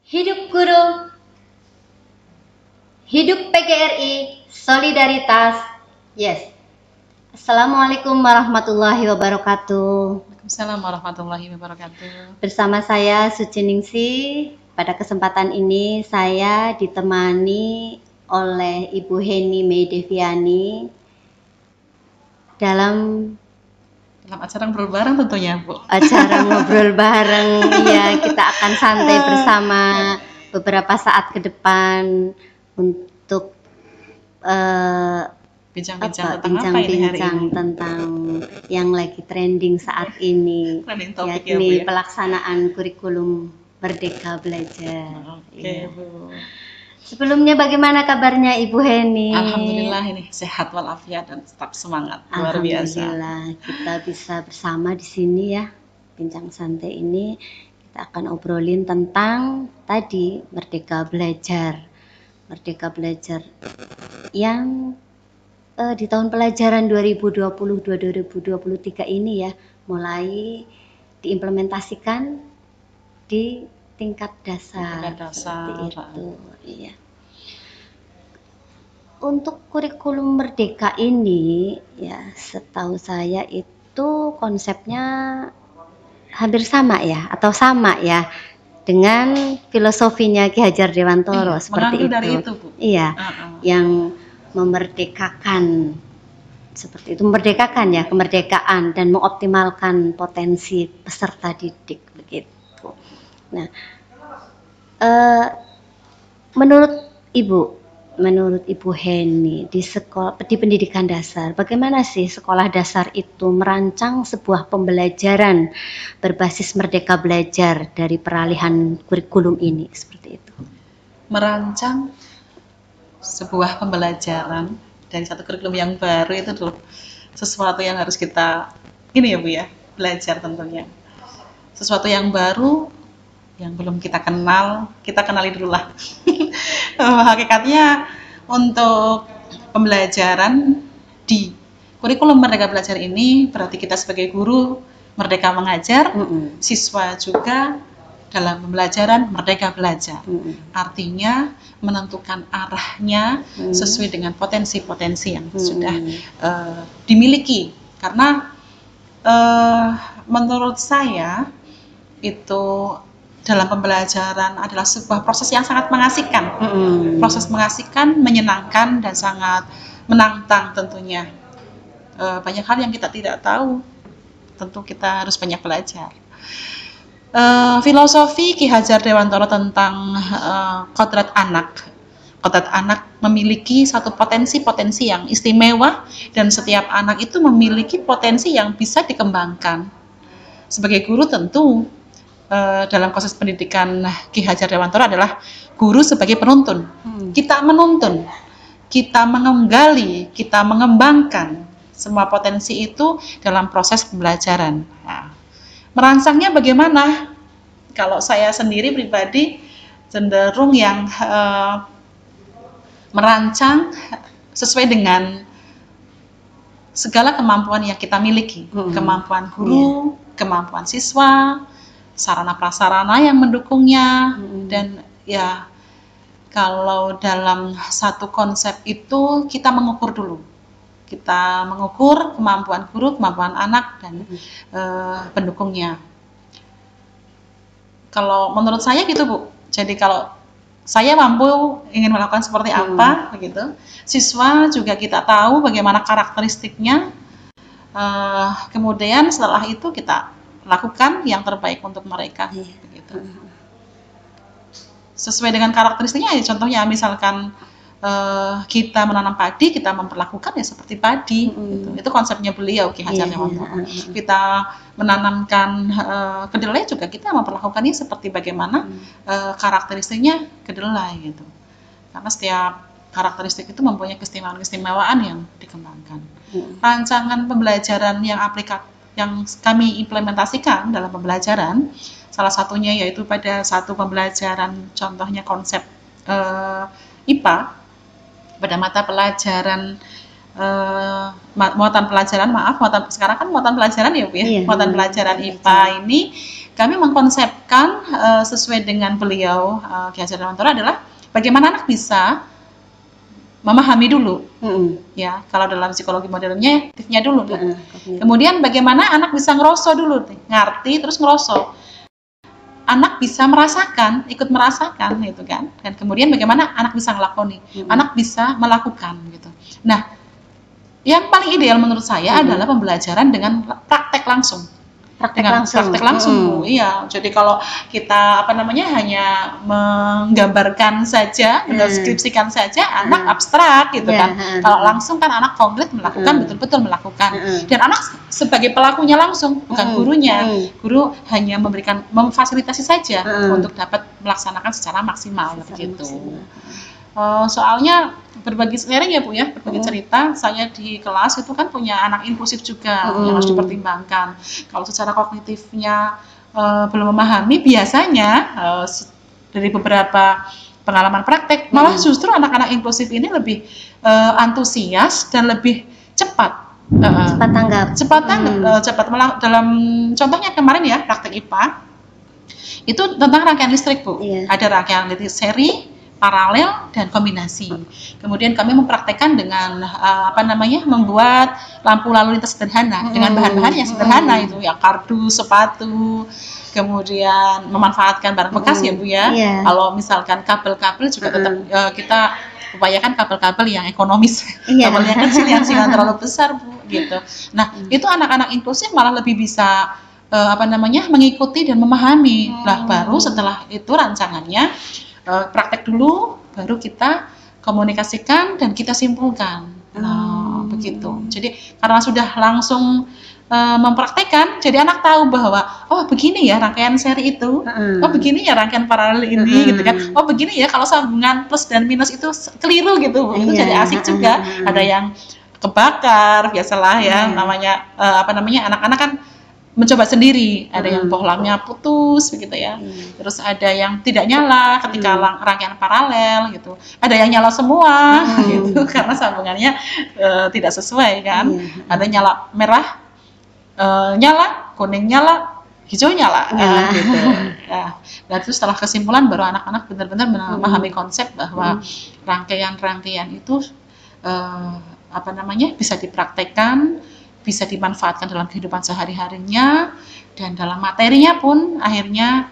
Hidup guru, hidup PGRI, solidaritas. Yes. Assalamualaikum warahmatullahi wabarakatuh. Waalaikumsalam warahmatullahi wabarakatuh. Bersama saya Suci Ningsi. Pada kesempatan ini saya ditemani oleh Ibu Heni Meideviani dalam acara ngobrol bareng tentunya, Bu. Acara ngobrol bareng, ya, kita akan santai bersama beberapa saat ke depan untuk bincang-bincang tentang yang lagi trending saat ini, yakni pelaksanaan kurikulum Merdeka Belajar. Oke, Bu. Sebelumnya bagaimana kabarnya Ibu Heni? Alhamdulillah ini sehat walafiat dan tetap semangat. Luar biasa. Alhamdulillah kita bisa bersama di sini ya, bincang santai ini kita akan obrolin tentang tadi Merdeka Belajar. Merdeka Belajar yang di tahun pelajaran 2020-2023 ini ya mulai diimplementasikan di tingkat dasar. Seperti itu, iya. Untuk kurikulum Merdeka ini ya setahu saya itu konsepnya hampir sama ya atau sama ya dengan filosofinya Ki Hajar Dewantoro, seperti itu. Dari itu, Bu. Iya, yang memerdekakan, seperti itu, memerdekakan ya, kemerdekaan dan mengoptimalkan potensi peserta didik begitu. Nah, menurut Ibu Heni di pendidikan dasar, bagaimana sih sekolah dasar itu merancang sebuah pembelajaran berbasis Merdeka Belajar dari peralihan kurikulum ini, seperti itu? Merancang sebuah pembelajaran dari satu kurikulum yang baru itu tuh sesuatu yang harus kita ya Bu ya, belajar tentunya. Sesuatu yang baru yang belum kita kenal, kita kenali dulu lah. Hakikatnya untuk pembelajaran di kurikulum Merdeka Belajar ini berarti kita sebagai guru merdeka mengajar, siswa juga dalam pembelajaran merdeka belajar. Artinya menentukan arahnya sesuai dengan potensi-potensi yang sudah dimiliki. Karena menurut saya itu dalam pembelajaran adalah sebuah proses yang sangat mengasihkan. Proses mengasihkan, menyenangkan, dan sangat menantang tentunya. Banyak hal yang kita tidak tahu, tentu kita harus banyak belajar. Filosofi Ki Hajar Dewantoro tentang kodrat anak. Kodrat anak memiliki satu potensi-potensi yang istimewa, dan setiap anak itu memiliki potensi yang bisa dikembangkan. Sebagai guru tentu dalam proses pendidikan Ki Hajar Dewantoro adalah guru sebagai penuntun. Kita menuntun, kita menggali, kita mengembangkan semua potensi itu dalam proses pembelajaran. Nah, merancangnya bagaimana? Kalau saya sendiri pribadi cenderung yang merancang sesuai dengan segala kemampuan yang kita miliki, kemampuan guru, kemampuan siswa, sarana prasarana yang mendukungnya, dan ya kalau dalam satu konsep itu kita mengukur dulu. Kita mengukur kemampuan guru, kemampuan anak, dan pendukungnya. Kalau menurut saya gitu Bu. Jadi kalau saya mampu ingin melakukan seperti apa begitu, siswa juga kita tahu bagaimana karakteristiknya. Kemudian setelah itu kita lakukan yang terbaik untuk mereka, begitu. Sesuai dengan karakteristiknya, ya, contohnya misalkan kita menanam padi, kita memperlakukan ya seperti padi, gitu. Itu konsepnya beliau Ki Hajar Dewantoro. Kita menanamkan kedelai juga kita memperlakukannya seperti bagaimana karakteristiknya kedelai, gitu. Karena setiap karakteristik itu mempunyai keistimewaan yang dikembangkan. Rancangan pembelajaran yang aplikatif yang kami implementasikan dalam pembelajaran, salah satunya yaitu pada satu pembelajaran, contohnya konsep IPA, pada mata pelajaran muatan pelajaran, sekarang kan muatan pelajaran ya Bu ya, muatan pelajaran IPA ini kami mengkonsepkan sesuai dengan beliau Ki Hajar Dewantara adalah bagaimana anak bisa memahami dulu, ya. Kalau dalam psikologi modernnya, aktifnya dulu. Kemudian bagaimana anak bisa ngerosok dulu, ngerti terus ngerosok. Anak bisa merasakan, ikut merasakan, gitu kan. Dan kemudian bagaimana anak bisa ngelakoni, anak bisa melakukan, gitu. Nah, yang paling ideal menurut saya adalah pembelajaran dengan praktek langsung. Praktek langsung, Bu. Iya. Jadi kalau kita hanya menggambarkan saja, mendeskripsikan saja, anak abstrak gitu kan. Kalau langsung kan anak konkret melakukan, betul-betul melakukan. Dan anak sebagai pelakunya langsung, bukan gurunya. Guru hanya memfasilitasi saja untuk dapat melaksanakan secara maksimal begitu. Soalnya berbagi sharing ya Bu ya, berbagi cerita. Saya di kelas itu kan punya anak impulsif juga yang harus dipertimbangkan. Kalau secara kognitifnya belum memahami, biasanya dari beberapa pengalaman praktek, malah justru anak-anak impulsif ini lebih antusias dan lebih cepat. Cepat tanggap. Dalam contohnya kemarin ya, praktek IPA itu tentang rangkaian listrik, Bu. Ada rangkaian listrik seri, paralel, dan kombinasi. Kemudian kami mempraktekkan dengan membuat lampu lalu lintas sederhana dengan bahan-bahan yang sederhana itu, ya kardus, sepatu, kemudian memanfaatkan barang bekas ya Bu ya. Kalau misalkan kabel-kabel juga tetap kita upayakan kabel-kabel yang ekonomis, kabel yang kecil yang jangan terlalu besar Bu gitu. Nah itu anak-anak inklusif malah lebih bisa mengikuti dan memahami. Nah baru setelah itu rancangannya praktek dulu, baru kita komunikasikan dan kita simpulkan. Nah, begitu. Jadi karena sudah langsung mempraktekkan, jadi anak tahu bahwa oh begini ya rangkaian seri itu, oh begini ya rangkaian paralel ini, gitu kan. Oh begini ya kalau sambungan plus dan minus itu keliru gitu. Itu jadi asik juga. Ada yang kebakar, biasalah ya namanya anak-anak kan mencoba sendiri, ada yang bohlamnya putus begitu ya, terus ada yang tidak nyala ketika rangkaian paralel gitu, ada yang nyala semua gitu karena sambungannya tidak sesuai kan, ada nyala merah, nyala kuning, nyala hijau, nyala gitu. Dan itu setelah kesimpulan baru anak-anak benar-benar memahami konsep bahwa rangkaian-rangkaian itu bisa dipraktekkan, bisa dimanfaatkan dalam kehidupan sehari-harinya, dan dalam materinya pun akhirnya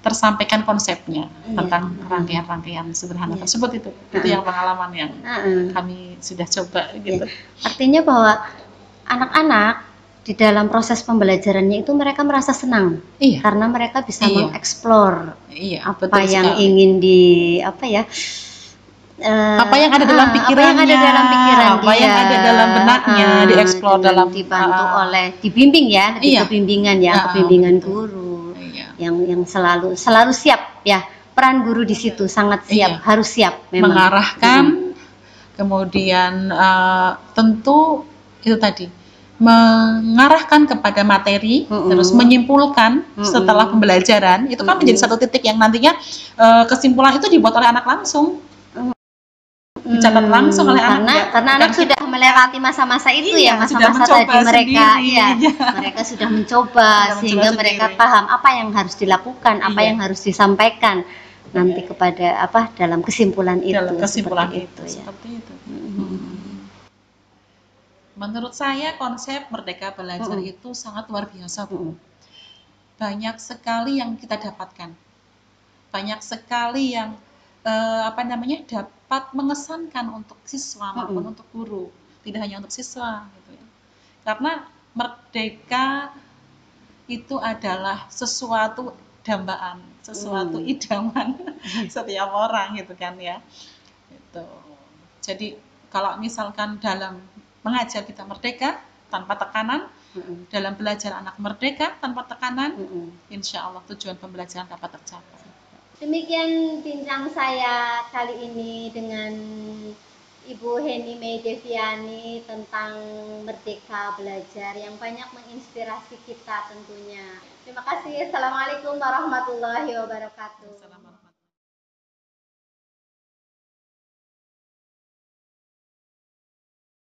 tersampaikan konsepnya tentang rangkaian-rangkaian sederhana tersebut. Itu yang pengalaman yang kami sudah coba gitu. Artinya bahwa anak-anak di dalam proses pembelajarannya itu mereka merasa senang karena mereka bisa mengeksplor apa yang ingin apa yang ada dalam pikirannya, apa yang ada dalam benaknya, dieksplor dalam dibantu dibimbing ya, kebimbingan guru yang selalu siap ya, peran guru di situ sangat siap, harus siap memang mengarahkan, kemudian tentu itu tadi mengarahkan kepada materi, terus menyimpulkan setelah pembelajaran itu kan menjadi satu titik yang nantinya kesimpulan itu dibuat oleh anak langsung. Dicatat langsung oleh anak karena anak sudah melewati masa-masa itu ya, masa-masa tadi mereka sudah mencoba sehingga mereka paham apa yang harus dilakukan, apa yang harus disampaikan nanti kepada dalam kesimpulan itu. Seperti itu. Menurut saya konsep Merdeka Belajar itu sangat luar biasa, Bu. Banyak sekali yang kita dapatkan, banyak sekali yang dapat mengesankan untuk siswa maupun untuk guru, tidak hanya untuk siswa gitu ya. Karena merdeka itu adalah sesuatu dambaan, sesuatu idaman setiap orang gitu kan ya. Gitu. Jadi kalau misalkan dalam mengajar kita merdeka tanpa tekanan, dalam belajar anak merdeka tanpa tekanan, insya Allah tujuan pembelajaran dapat tercapai. Demikian bincang saya kali ini dengan Ibu Heni Mei Deviani tentang Merdeka Belajar yang banyak menginspirasi kita tentunya. Terima kasih. Assalamualaikum warahmatullahi wabarakatuh.